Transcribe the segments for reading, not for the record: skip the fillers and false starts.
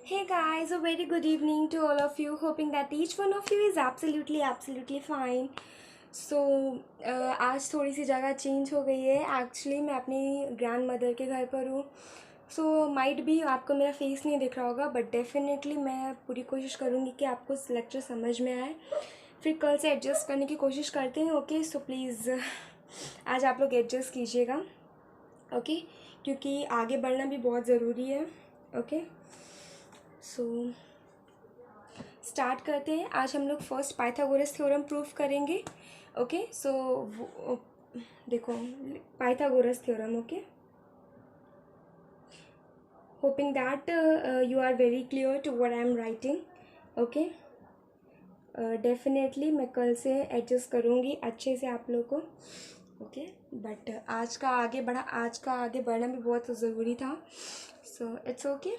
Hey guys, a very good evening to all of you. Hoping that each one of you is absolutely fine. So आज थोड़ी सी जगह change हो गई है. Actually मैं अपनी ग्रैंड मदर के घर पर हूँ. सो माइट भी आपको मेरा फेस नहीं दिख रहा होगा, बट डेफिनेटली मैं पूरी कोशिश करूँगी कि आपको लेक्चर समझ में आए. फिर कल से एडजस्ट करने की कोशिश करते हैं. ओके, सो प्लीज़ आज आप लोग एडजस्ट कीजिएगा. ओके, क्योंकि आगे बढ़ना भी बहुत ज़रूरी है. ओके, सो स्टार्ट करते हैं. आज हम लोग फर्स्ट पाइथागोरस थ्योरम प्रूफ करेंगे. ओके, सो देखो Pythagoras theorem. Okay, hoping that you are very clear to what I am writing. Okay, definitely मैं कल से एडजस्ट करूँगी अच्छे से आप लोग को. ओके, बट आज का आगे बढ़ना भी बहुत ज़रूरी था. सो इट्स ओके,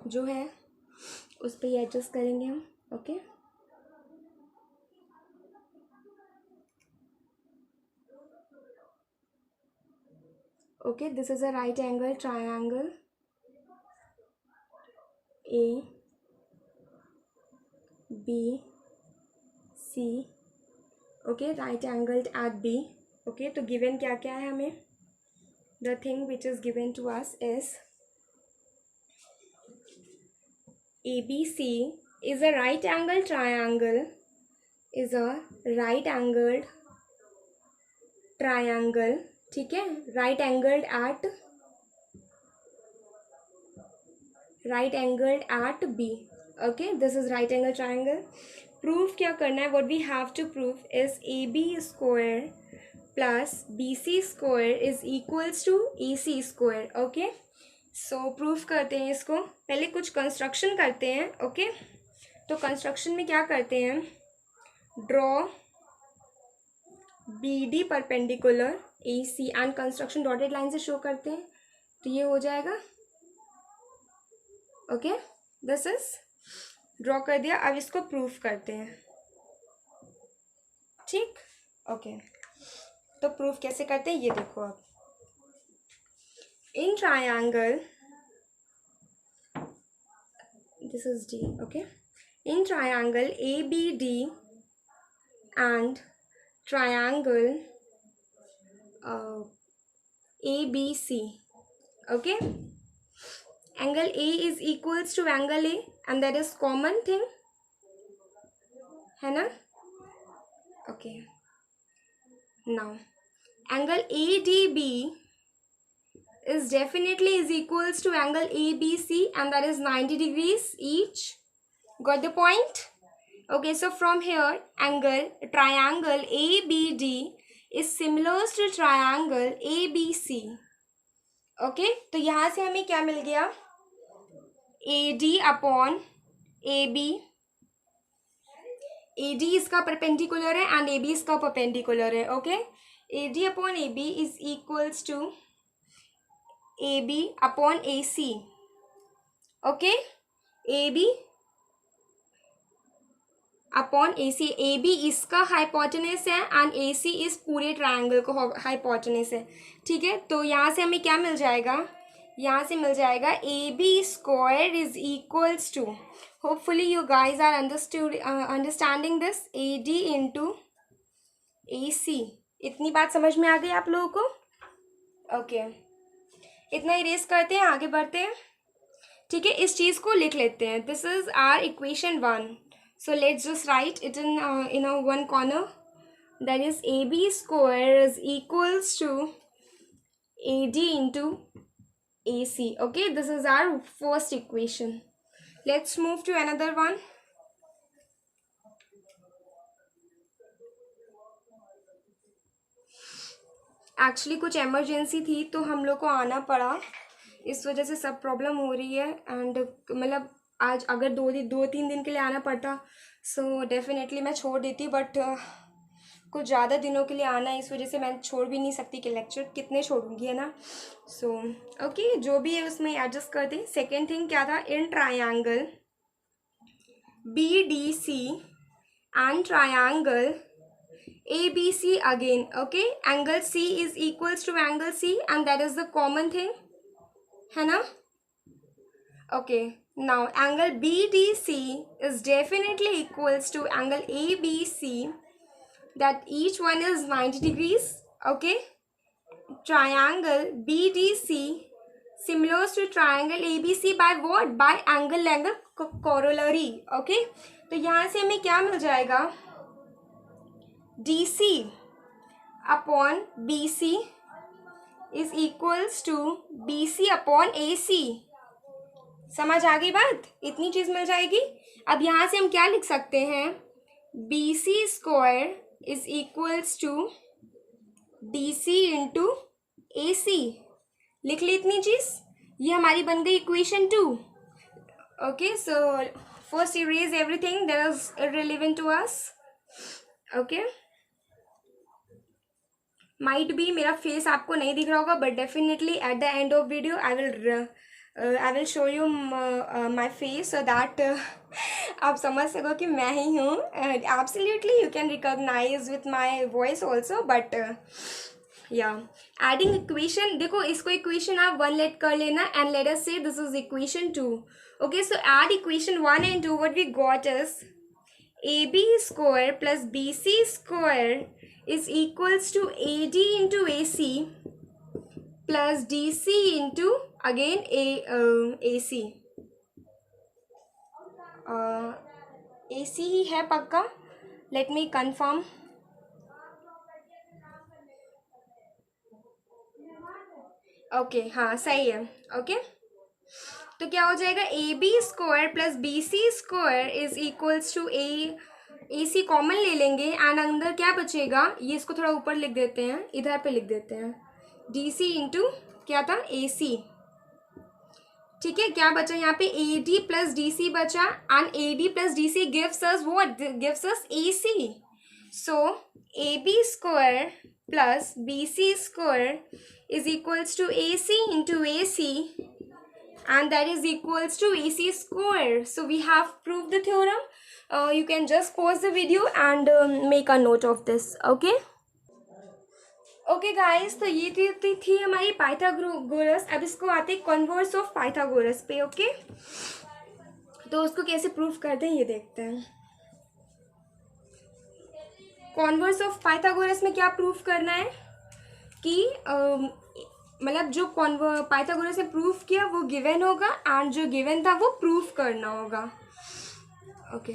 जो है उस पर ही एडजस्ट करेंगे हम. Okay, okay, this is a right angle triangle A B C. Okay, right angled at B. Okay, तो गिवन क्या क्या है हमें? The thing which is given to us is ABC is a right angle triangle, is a right angled triangle. ठीक है, right angled at B. Okay, this is right angle triangle. Proof क्या करना है? What we have to prove is AB square plus BC square is equals to AC square. Okay, so proof करते हैं इसको. पहले कुछ कंस्ट्रक्शन करते हैं. ओके, तो कंस्ट्रक्शन में क्या करते हैं? Draw BD perpendicular AC and construction dotted line से शो करते हैं, तो ये हो जाएगा. ओके, दिस इज ड्रॉ कर दिया. अब इसको प्रूफ करते हैं. ठीक, ओके, तो प्रूफ कैसे करते हैं ये देखो. अब in triangle, this is D. Okay, in triangle ABD and triangle ABC. Okay, angle A is equals to angle A and that is common thing है ना. Okay, now angle ADB is definitely is equals to angle ABC and that is 90 degrees each. Got the point? Okay, so from here triangle ABD is similar to triangle ABC. Okay, तो यहाँ से हमें क्या मिल गया? AD upon AB. AD इसका perpendicular है and AB इसका परपेंडिकुलर है. Okay, AD upon AB is equals to AB upon AC. Okay, AB upon AC. AB इसका हाइपोटेनस है एंड AC इस पूरे ट्रायंगल को हाइपोटेनस है. ठीक है, तो यहाँ से हमें क्या मिल जाएगा? यहाँ से मिल जाएगा AB square is equals to, hopefully you guys are understanding this, AD into AC. इतनी बात समझ में आ गई आप लोगों को? ओके, इतना इरेज करते हैं, आगे बढ़ते हैं. ठीक है, इस चीज़ को लिख लेते हैं. This is our equation 1. So let's just write it in a one corner. That is AB square is equals to AD into AC. Okay, this is our first equation. Let's move to another one. Actually कुछ emergency थी तो हम लोग को आना पड़ा, इस वजह से सब प्रॉब्लम हो रही है. एंड मतलब आज अगर दो तीन दिन के लिए आना पड़ता सो डेफिनेटली मैं छोड़ देती, बट कुछ ज़्यादा दिनों के लिए आना है, इस वजह से मैं छोड़ भी नहीं सकती कि लेक्चर कितने छोड़ूंगी, है ना. सो ओके, जो भी है उसमें एडजस्ट कर दें. सेकेंड थिंग क्या था? In triangle BDC and triangle ABC again. Okay, angle C is equals to angle C and that is the common thing, है ना. Okay, now angle BDC is definitely equals to angle ABC, that each one is 90 degrees. Okay, triangle BDC similar to triangle ABC by what? By angle corollary. Okay, तो यहाँ से हमें क्या मिल जाएगा? DC upon BC is equals to BC upon AC. समझ आ गई बात? इतनी चीज मिल जाएगी. अब यहाँ से हम क्या लिख सकते हैं? BC square is equals to DC into AC. लिख ली इतनी चीज. ये हमारी बन गई equation 2. Okay, so first erase everything that is irrelevant to us. Okay, might be मेरा फेस आपको नहीं दिख रहा होगा, but definitely at the end of video I will show you my face so that आप समझ सको कि मैं ही हूँ. Absolutely you can recognise with my voice also, but या एडिंग इक्वेशन. देखो, इसको इक्वेशन आप 1 लेट कर लेना and let us say this is equation 2. Okay, so add equation 1 and 2. What we got is AB square plus BC square is equals to AD into AC plus DC into again AC. AC ही है पक्का. Let me confirm. Okay, हाँ सही है. Okay, तो क्या हो जाएगा? AB square plus BC square is equals to AC common ले लेंगे एंड अंदर क्या बचेगा? ये इसको थोड़ा ऊपर लिख देते हैं, इधर पे लिख देते हैं DC इंटू क्या था? AC. ठीक है, क्या बचा यहाँ पे? AD प्लस DC बचा and AD plus DC gives us what? Gives us AC. So AB square plus BC square is equals to AC into AC, and that is equals to AC square. So we have proved the theorem. You can just pause the video and make a note of this. Okay. Okay guys, तो ये थी हमारी Pythagoras. अब इसको आते हैं converse of Pythagoras पे. Okay, तो उसको कैसे प्रूफ करते हैं ये देखते हैं. कॉन्वर्स ऑफ पाइथागोरस में क्या प्रूफ करना है कि मतलब जो पाइथागोरस ने प्रूफ किया वो गिवन होगा एंड जो गिवन था वो प्रूफ करना होगा. ओके,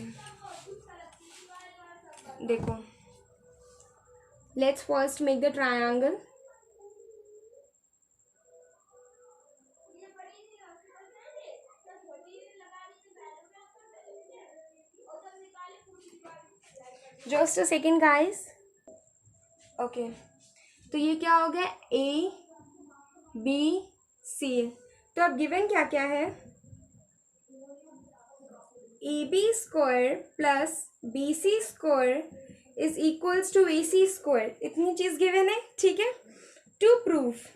देखो, let's first make the triangle. Just a second guys. Okay, तो ये क्या हो गया? ABC. तो अब गिवन क्या क्या है? AB square plus BC square is equals to AC square. इतनी चीज गिवन है. ठीक है, to proof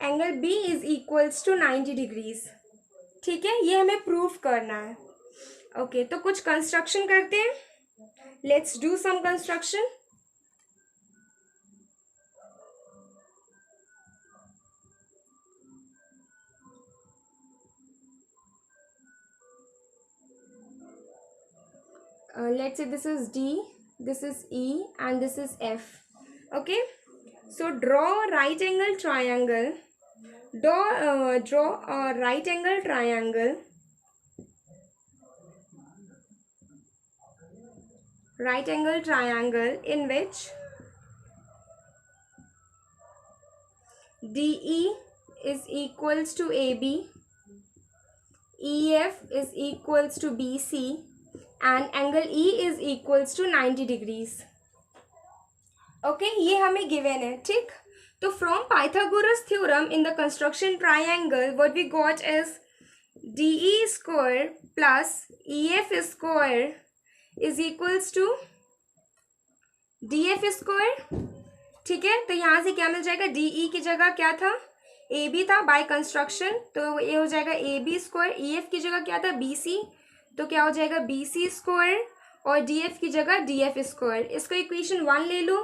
angle B is equals to 90 degrees. ठीक है, ये हमें प्रूफ करना है. ओके, तो कुछ कंस्ट्रक्शन करते हैं. Let's do some construction. Let's say this is D, this is E and this is F. Okay, so draw a right angle triangle. Draw a right angle triangle. Right angle triangle in which DE is equals to AB, EF is equals to BC and angle E is equals to 90 degrees. Okay, ये हमें given है. ठीक, तो from Pythagoras theorem in the construction triangle what we got is DE square plus EF square is equals to DF square. ठीक है, तो यहाँ से क्या मिल जाएगा? DE की जगह क्या था? AB था बाय कंस्ट्रक्शन, तो ये हो जाएगा AB स्क्वायर. EF की जगह क्या था? BC, तो क्या हो जाएगा? BC square. और DF की जगह DF स्क्वायर. इसको इक्वेशन 1 ले लो.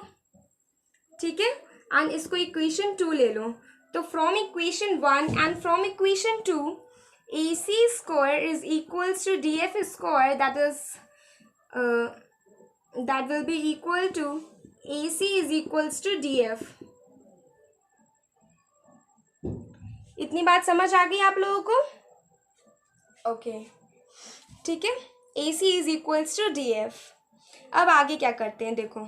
ठीक है, एंड इसको इक्वेशन 2 ले लो. तो from equation 1 and from equation 2 AC square is equals to DF square, that will be equal to AC is equals to DF. इतनी बात समझ आ गई आप लोगों को? ओके ठीक है, AC is equals to DF. अब आगे क्या करते हैं, देखो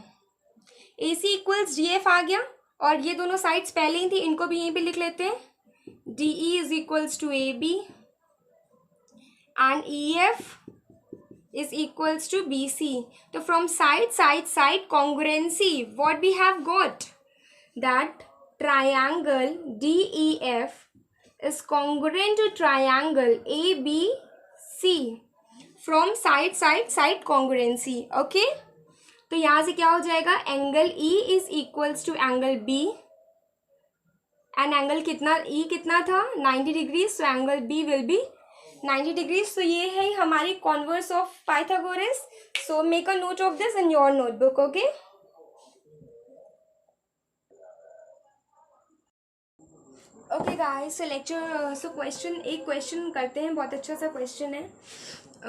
AC equals DF आ गया और ये दोनों साइड्स पहले ही थी, इनको भी यहीं पे लिख लेते हैं. DE is equals to AB and EF is equals to BC. So from side congruency, what we have got, that triangle DEF is congruent to triangle ABC from side congruency. Okay, तो यहाँ से क्या हो जाएगा, angle E is equals to angle B and angle कितना E कितना था 90 degree, so angle B will be 90 degree. So ये है हमारी converse of Pythagoras. So make a note of this in your notebook. Okay, okay guys, so lecture, so question, एक question करते हैं, बहुत अच्छा सा क्वेश्चन है.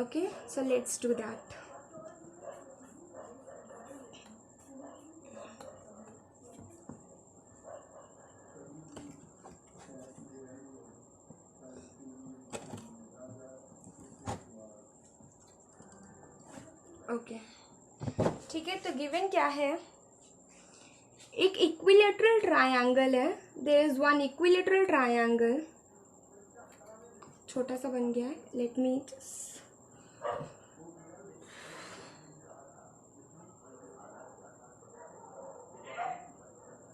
Okay, so let's do that. Okay ठीक है, तो गिवन क्या है, एक इक्विलेटरल ट्रायंगल है. There is one equilateral triangle, छोटा सा बन गया है, लेट मी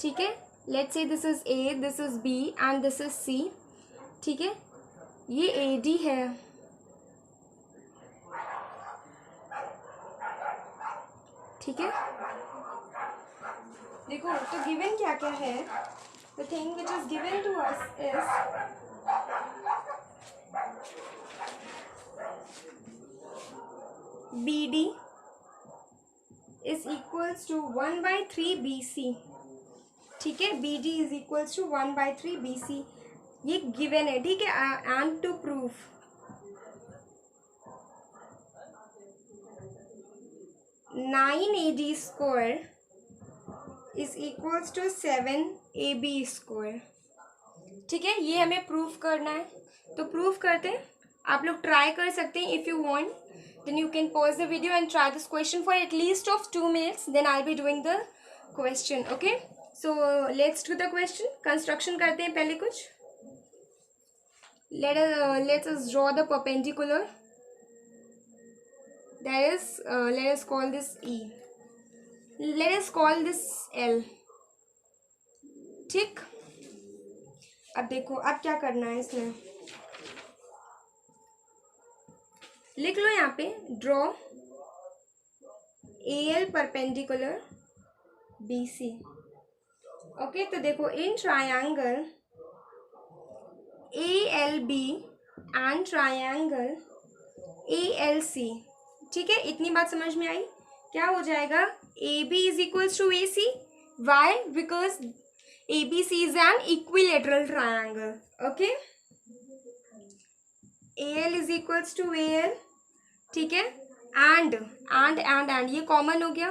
ठीक है. Let's say this is A, this is B and this is C. ठीक है, ये AD है, ठीक है. देखो तो गिवन क्या क्या है, the thing which is given to us is BD is equals to 1/3 BC. ठीक है, BD is equals to 1/3 BC, ये गिवन है. ठीक है, and to proof nine AD square is equals to 7 AB square. ठीक है, ये हमें प्रूफ करना है, तो प्रूफ करते हैं. आप लोग ट्राई कर सकते हैं. If you want then you can pause the video and try this question for at least of 2 minutes, then I will be doing the question. Okay, so let's do the question. Construction करते हैं पहले कुछ. Let us draw the perpendicular. That is, let us call this E. Let us call this L. ठीक, अब देखो अब क्या करना है, इसमें लिख लो यहाँ पे, draw AL perpendicular BC. Okay, तो देखो in triangle ALB and triangle ALC. ठीक है, इतनी बात समझ में आई. क्या हो जाएगा, AB is equals to AC. Why? Because ABC is an equilateral triangle. Okay, AL is equals to AL. ठीक है, एंड ये कॉमन हो गया.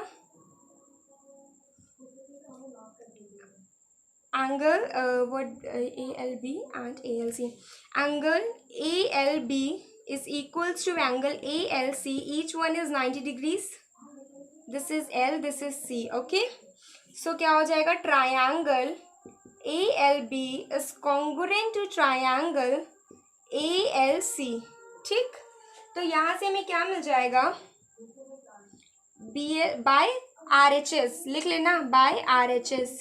Angle what ALB and ALC. Angle ALB is equals to angle ALC. Each one is 90 degrees. This is L, this is C. Okay, so क्या हो जाएगा, triangle ALB is congruent to triangle ALC. ठीक, तो यहाँ से हमें क्या मिल जाएगा, BL by RHS लिख लेना, by RHS.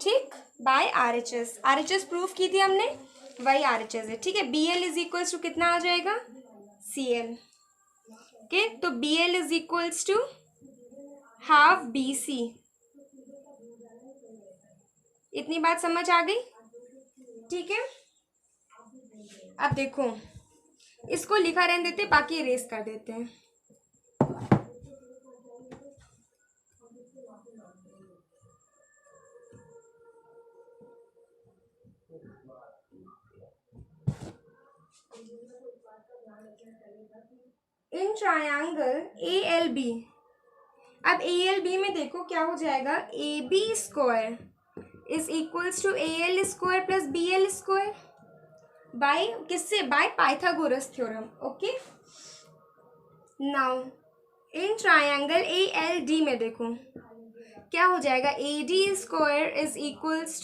ठीक, by RHS. RHS प्रूफ की थी हमने, वही RHS है. ठीक है, BL इज इक्वल्स टू कितना आ जाएगा, CL. ओके, तो BL is equals to half BC. इतनी बात समझ आ गई. ठीक है, अब देखो इसको लिखा रहने देते, बाकी इरेज कर देते हैं. In triangle A L B, अब ए एल बी में देखो क्या हो जाएगा, A B square is equals to A L square plus B L square by किससे, by Pythagoras theorem. Okay, now in triangle A L D में देखो क्या हो जाएगा, A D square is equals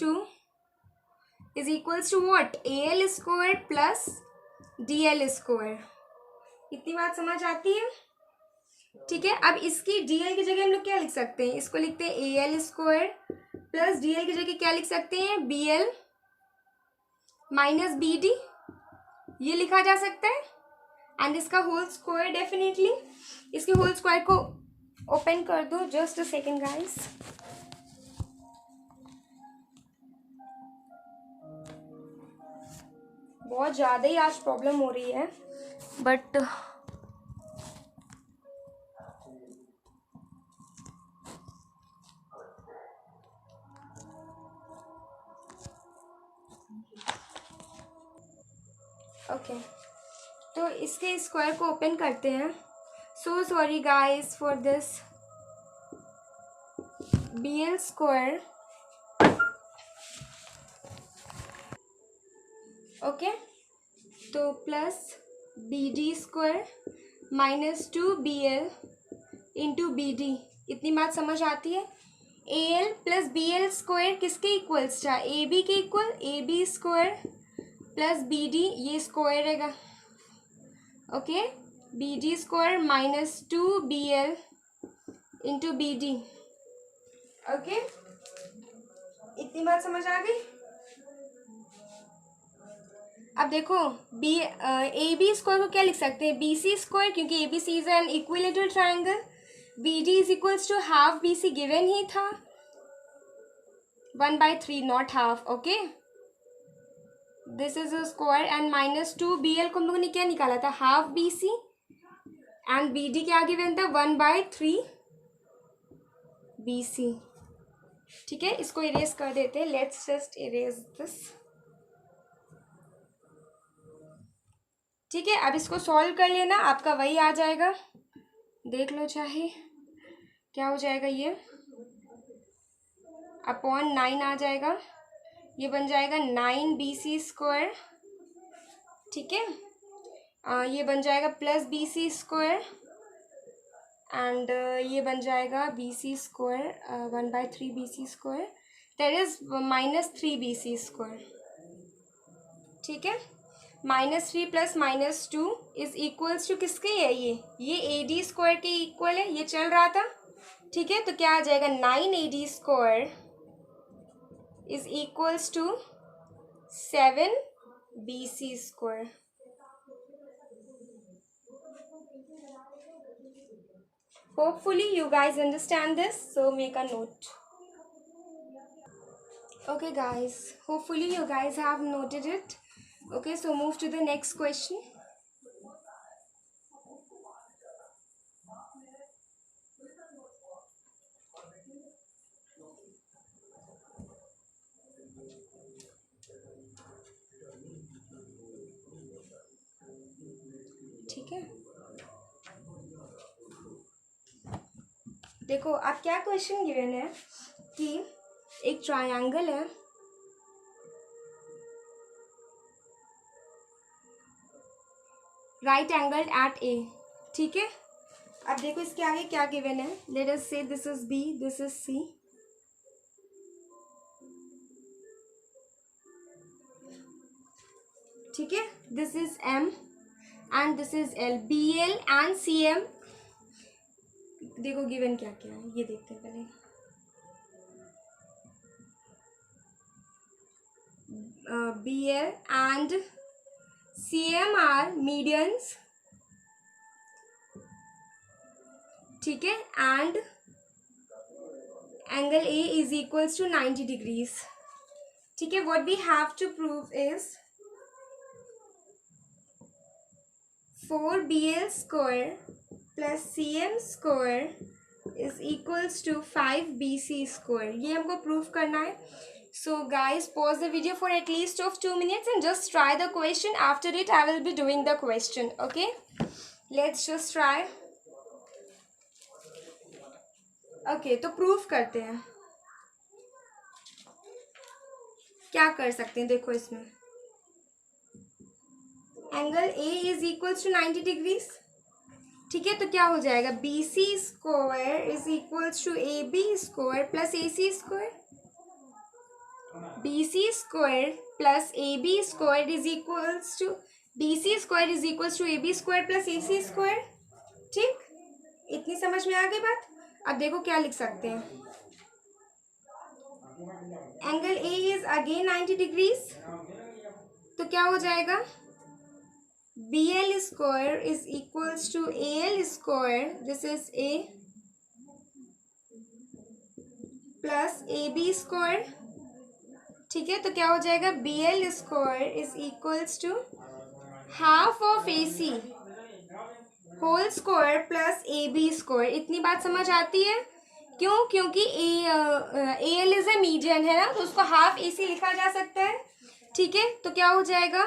to what, A L square plus D L square. इतनी बात समझ आती है? ठीक है, अब इसकी डी एल की जगह हम लोग क्या लिख सकते हैं, इसको लिखते हैं A L square plus D L की जगह क्या लिख सकते हैं, B L minus B D, ये लिखा जा सकता है। एंड इसका होल स्क्वायर, डेफिनेटली इसके होल स्क्वायर को ओपन कर दो, जस्ट अ सेकेंड गाइस। बहुत ज़्यादा ही आज प्रॉब्लम हो रही है, बट ओके, तो इसके स्क्वायर को ओपन करते हैं। So sorry guys for this, B L square, okay, तो plus B D square minus two B L into B D. इतनी बात समझ आती है? A L plus B L square किसके इक्वल्स था, ए बी के equal, A B square plus B D, ये स्क्वायर रहेगा। Okay, B D square minus two B L into B D. Okay, इतनी बात समझ आ गई? अब देखो बी ए बी स्क्वायर को क्या लिख सकते हैं, बी सी स्क्वायर, क्योंकि A B C is an equilateral triangle. B D is equals to half B C, given ही था 1/3 not half. Okay, this is a square and minus two B L को हम लोगों ने क्या निकाला था, half B C, and B D क्या गिवन था, 1/3 बी सी। ठीक है, इसको इरेज कर देते हैं, लेट्स जस्ट इरेज दिस। ठीक है, अब इसको सॉल्व कर लेना, आपका वही आ जाएगा, देख लो चाहे क्या हो जाएगा, ये अपॉन 9 आ जाएगा, ये बन जाएगा 9 बी सी स्क्वायर। ठीक है, ये बन जाएगा plus B C square, and ये बन जाएगा B C square 1/3 B C square, that is -3 B C square. ठीक है, -3 प्लस -2 इज इक्वल्स टू किसके है, ये ए डी स्क्वायर के इक्वल है, ये चल रहा था। ठीक है, तो क्या आ जाएगा, 9 A D square is equals to 7 B C square. Hopefully you guys understand this, so make a note. Okay guys, hopefully you guys have noted it. Okay, so move to the next question. ठीक है, देखो आप क्या question given है कि एक triangle है, right angle eight ए। ठीक है, अब देखो इसके आगे क्या गिवन है, let us say this is B, this is C. ठीक है, this is M and this is L, B L and C M. देखो गिवन क्या क्या है, ये देखते हैं पहले। B L and C M are medians. ठीक है, and angle A is equals to 90 degrees. ठीक है, what we have to prove is 4bl square plus cm square is equals to 5bc square. ये हमको प्रूव करना है So guys, pause the video for at least of 2 minutes and just try the question. After it I will be doing the question. Okay, let's just try. Okay, तो proof करते हैं. क्या कर सकते हैं, देखो इसमें angle A is equals to 90 degrees. ठीक है, तो क्या हो जाएगा, B C square is equals to A B square plus A C square. B C square plus A B square is equals to B C square is equals to A B square plus A C square. ठीक, इतनी समझ में आ गई बात. अब देखो क्या लिख सकते हैं. Angle A is again 90 degrees, तो क्या हो जाएगा, B L square is equals to A L square, this is A, plus A B square. ठीक है, तो क्या हो जाएगा, B L square is equals to half of A C whole square plus A B square. इतनी बात समझ आती है. क्यों, क्योंकि A L is a median है ना, तो उसको हाफ ए सी लिखा जा सकता है. ठीक है, तो क्या हो जाएगा,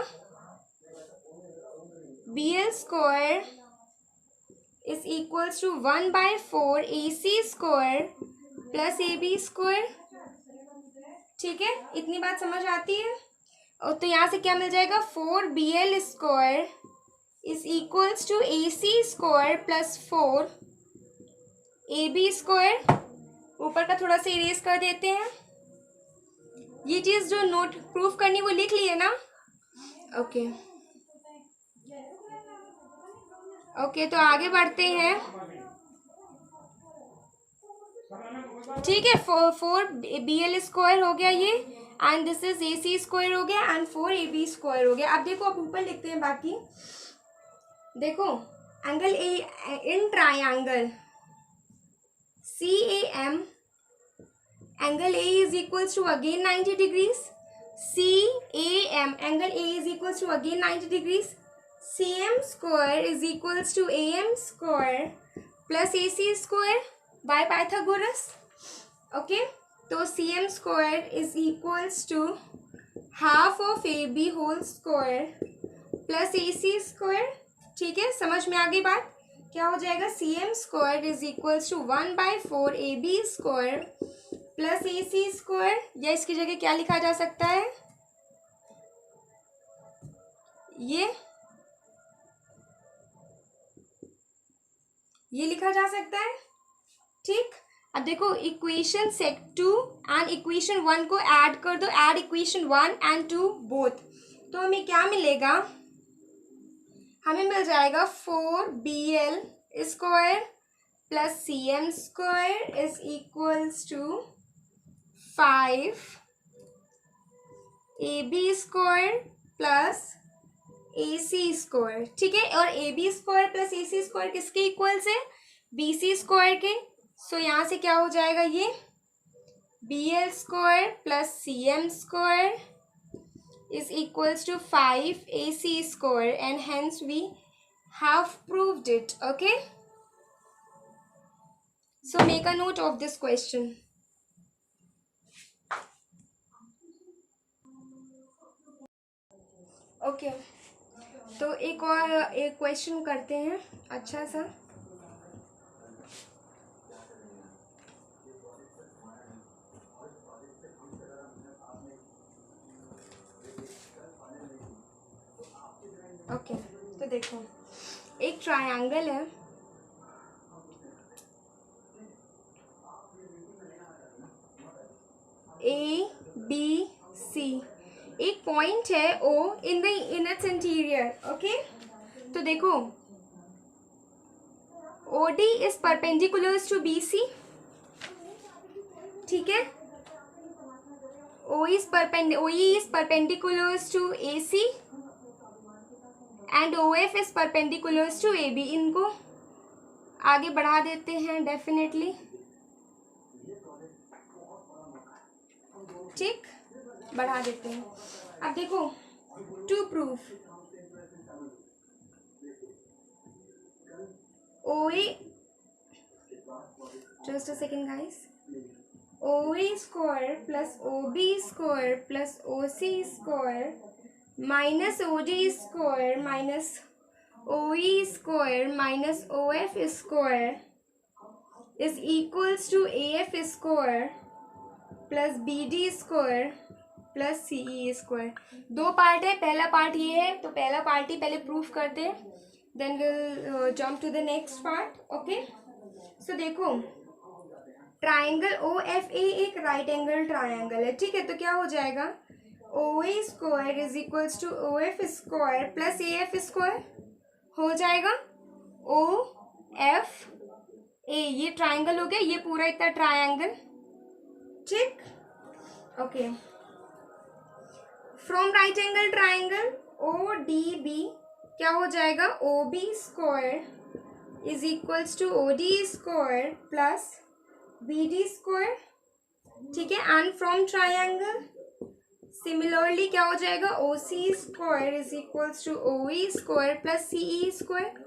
B L square is equals to 1/4 A C square plus A B square. ठीक है, इतनी बात समझ आती है. और तो यहाँ से क्या मिल जाएगा, 4 B L square is equals to A C square plus 4 A B square. ऊपर का थोड़ा सा इरेज कर देते हैं. ये चीज़ जो नोट प्रूफ करनी वो लिख लिए ना. ओके ओके, तो आगे बढ़ते हैं. ठीक है, 4 बी एल स्क्वायर हो गया ये, and this is A C square हो गया, एंड 4 ए बी स्क्वायर हो गया. अब देखो, अब ऊपर लिखते हैं बाकी. देखो, angle A in triangle C A M, angle A is equals to again 90 degrees. C A M, angle A is equals to again 90 degrees. C M square is equals to A M square plus A C square by Pythagoras. Okay, तो C M square is equals to half of A B whole square plus A C square. ठीक है, समझ में आ गई बात. क्या हो जाएगा, C M square is equals to 1/4 A B square plus A C square. या इसकी जगह क्या लिखा जा सकता है, ये लिखा जा सकता है. ठीक, अब देखो, इक्वेशन सेट 2 एंड इक्वेशन 1 को ऐड कर दो. ऐड इक्वेशन 1 एंड 2 बोथ, तो हमें क्या मिलेगा, हमें मिल जाएगा 4 B L square plus C M square is equals to 5 A B square plus A C square. ठीक है, और A B square plus A C square किसके इक्वल्स है, बी सी स्क्वायर के. सो यहाँ से क्या हो जाएगा, ये B L square plus C M square is equals to 5 AC square, and hence we have proved it. Okay, so make a note of this question. Okay, तो एक और एक क्वेश्चन करते हैं अच्छा सा. ओके, तो देखो, एक ट्रायंगल है. ए बी सी, एक पॉइंट है O in the inner interior. Okay, तो देखो, O D is perpendicular to B C. ठीक है, O E is perpendicular to A C and O F is perpendicular to A B. इनको आगे बढ़ा देते हैं डेफिनेटली. ठीक, बढ़ा देते हैं. अब देखो, to proof O A, just a second guys, O A square plus O B square plus O C square minus O D square minus O E square minus O F square is equals to A F square plus B D square plus C E square. दो part है, पहला part ये है तो पहला part ही पहले proof करते हैं, then will jump to the next part. Okay, so देखो ट्राइंगल ओ एफ ए एक राइट एंगल ट्राइंगल है, ठीक है। तो क्या हो जाएगा, O A square is equals to O F square plus A F square हो जाएगा। ओ एफ ए ये ट्राइंगल हो गया, ये पूरा इतना ट्राइंगल, ठीक। Okay, from right angle triangle O D B क्या हो जाएगा, O B square is equals to O D square plus B D square, ठीक है। एंड फ्रॉम ट्राइंगल सिमिलरली क्या हो जाएगा, O C square is equals to O E square plus C E square,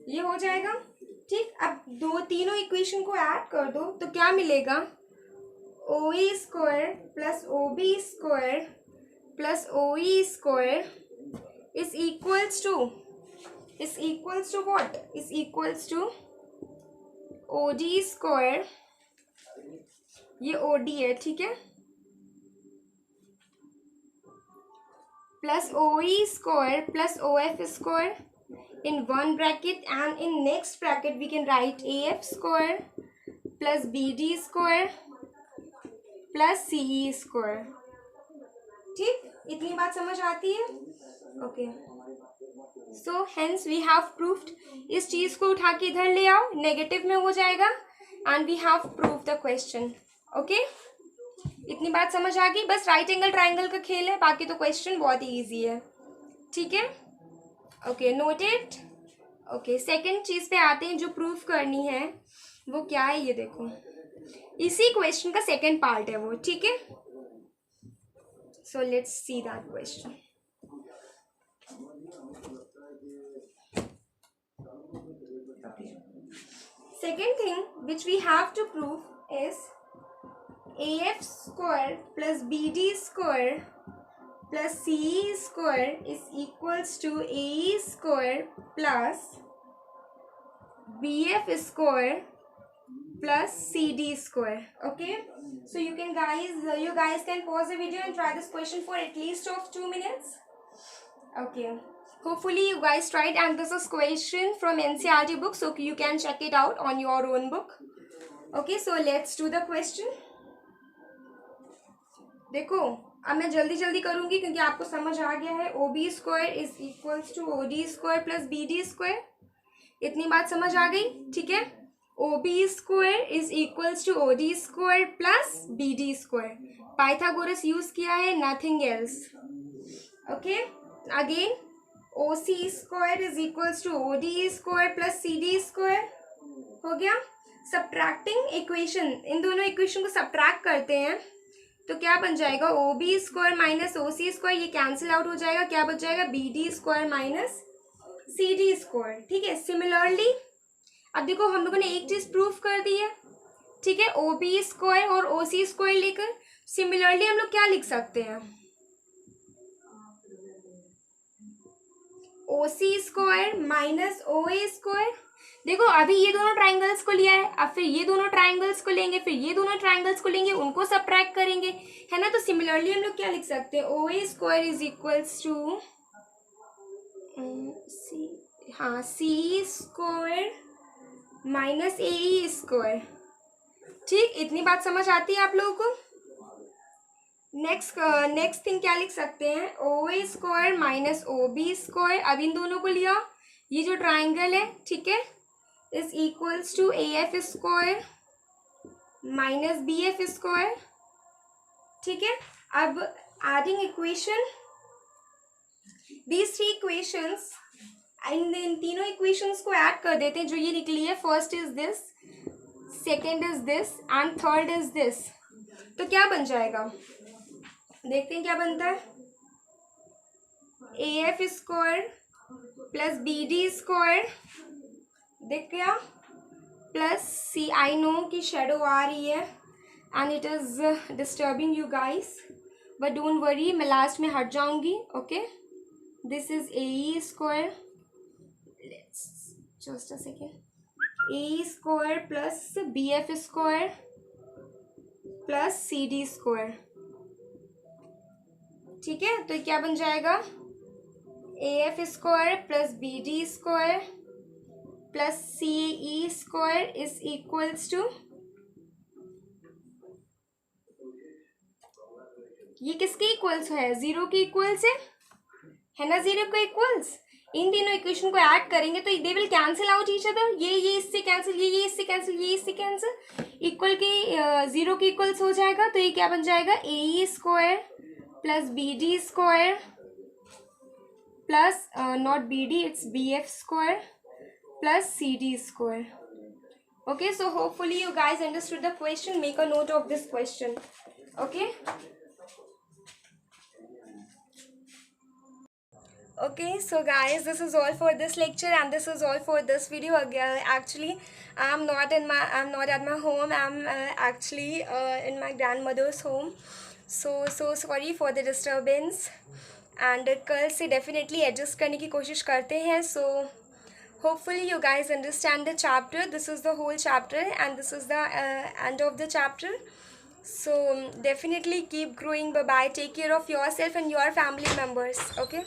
ये हो जाएगा, ठीक। अब दो तीनों इक्वेशन को ऐड कर दो तो क्या मिलेगा, O A square plus O B square plus O E square is equals to what, is equals to O D square, ये ओ डी है, ठीक है, plus O E square plus O F square in one bracket, and in next bracket we can write af square plus bd square plus ce square, ठीक। इतनी बात समझ आती है। Okay, so hence we have proved, इस चीज को उठा के इधर ले आओ, नेगेटिव में हो जाएगा, and we have prove the question. Okay, इतनी बात समझ आ गई, बस राइट एंगल ट्राइंगल का खेल है, बाकी तो क्वेश्चन बहुत ही ईजी है, ठीक है। Okay, noted. ओके, सेकंड चीज पे आते हैं जो प्रूफ करनी है, वो क्या है, ये देखो, इसी क्वेश्चन का सेकंड पार्ट है वो, ठीक है। So let's see that question. Second thing which we have to prove is af square plus bd square plus ce square is equals to ae square plus bf square plus cd square. Okay, so you guys can pause the video and try this question for at least of 2 minutes. Okay, hopefully you guys tried, and this is question from NCERT book, so you can check it out on your own book. Okay, so let's do the question. देखो, अब मैं जल्दी जल्दी करूंगी क्योंकि आपको समझ आ गया है। O B square is equals to O D square plus B D square, इतनी बात समझ आ गई, ठीक है। O B square is equals to O D square plus B D square, Pythagoras use किया है, nothing else. Okay, again O C square is equals to O D square plus C D square, हो गया। Subtracting equation, इन दोनों equation को subtract करते हैं तो क्या बन जाएगा, O B square minus O C square, ये कैंसिल आउट हो जाएगा, क्या बच जाएगा, B D square minus C D square, ठीक है। सिमिलरली अब देखो हम लोगों ने एक चीज प्रूफ कर दी है, ठीक है, ओ बी स्क्वायर और ओ सी स्क्वायर लेकर सिमिलरली हम लोग क्या लिख सकते हैं, ओ C square minus O A square. देखो अभी ये दोनों ट्राइंगल्स को लिया है, अब फिर ये दोनों ट्राइंगल्स को लेंगे, फिर ये दोनों ट्राइंगल्स को लेंगे, उनको सबट्रैक्ट करेंगे, है ना। तो सिमिलरली हम लोग क्या लिख सकते हैं, O A square is equals to C square minus A E square, ठीक। इतनी बात समझ आती है आप लोगों को। नेक्स्ट थिंग क्या लिख सकते हैं, O A square minus O B square, अब इन दोनों को लिया, ये जो ट्राइंगल है, ठीक है, is equals to A F square minus B F square, ठीक है। अब adding equation, these three equations, इन तीनों इक्वेशंस को ऐड कर देते हैं, जो ये निकली है, first is this, second is this and third is this, तो क्या बन जाएगा, देखते हैं क्या बनता है, A F square plus B D square, देख गया, प्लस सी, आई नो कि शेडो आ रही है, and it is disturbing you guys, but don't worry, मैं लास्ट में हट जाऊंगी. Okay, this is AE square, just a second, AE square plus BF square plus CD square. ठीक है, तो क्या बन जाएगा, AF square plus BD square plus CE square is equals to, ये किसके इक्वल्स है, जीरो के इक्वल्स है ना, जीरो के इक्वल्स. इन तीनों इक्वेशन को ऐड करेंगे तो they will cancel out each other. ये इससे कैंसिल, ये इससे कैंसिल, ये इससे कैंसिल, इक्वल के जीरो के इक्वल्स हो जाएगा. तो ये क्या बन जाएगा, AE square plus BD square plus not BD, it's BF square plus CD square. Okay, so hopefully you guys understood the question. Make a note of this question. Okay. Okay, so guys, this is all for this lecture and this is all for this video. Again, actually, I'm not at my home. I'm actually in my grandmother's home. So sorry for the disturbance. And कल से definitely adjust करने की कोशिश करते हैं. So hopefully you guys understand the chapter. This is the whole chapter and this is the end of the chapter. So definitely keep growing. Bye bye. Take care of yourself and your family members. Okay.